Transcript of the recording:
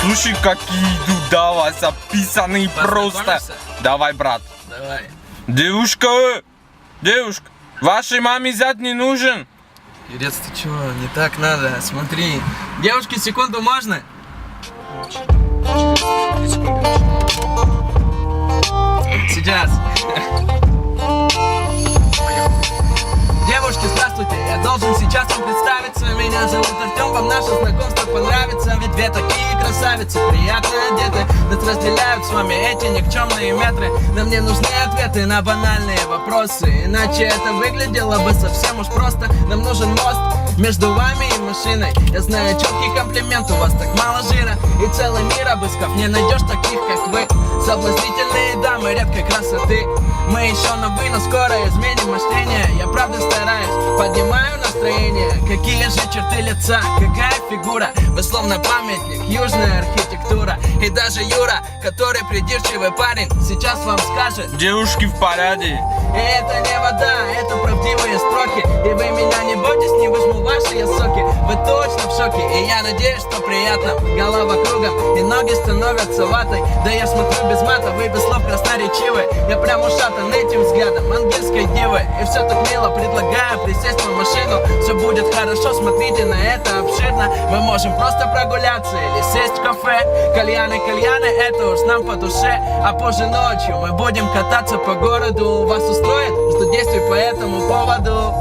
Слушай, какие идут, да, вас описанные просто. Давай, брат. Давай. Девушка, вашей маме зять не нужен? Юрец, ты чего? Не так надо, смотри. Девушки, секунду можно? Сейчас. Девушки, здравствуйте, я должен сейчас вам представиться. Меня зовут Артем, вам наше знакомство понравится. Ведь две такие красавицы, приятно одеты. Нас разделяют с вами эти никчемные метры. Но мне нужны ответы на банальные вопросы. Иначе это выглядело бы совсем уж просто. Нам нужен мост между вами и машиной. Я знаю четкий комплимент, у вас так мало жира. И целый мир обыскав, не найдешь таких, как вы. Соблазнительные дамы редкой красоты. Мы еще новы, но скоро изменим мышление. Я правда стараюсь, поднимаю настроение. Какие же черты лица, какая фигура. Вы словно памятник, южная архитектура. И даже Юра, который придирчивый парень, сейчас вам скажет: девушки в порядке. и это не вода, это правдивые строки. И вы меня не бойтесь, не выжму ваши я соки. Вы точно в шоке, и я надеюсь, что приятно. Голова кругом, и ноги становятся ватой. Да я смотрю без мата, вы без слов красноречивы. Я прям ушатан этим взглядом ангельской девы. И все так мило, предлагаю присесть в машину. Все будет хорошо, смотрите на это обширно. Мы можем просто прогуляться или сесть в кафе. Кальяны, это уж нам по душе. А позже ночью мы будем кататься по городу. Вас устроит, что действий по этому поводу?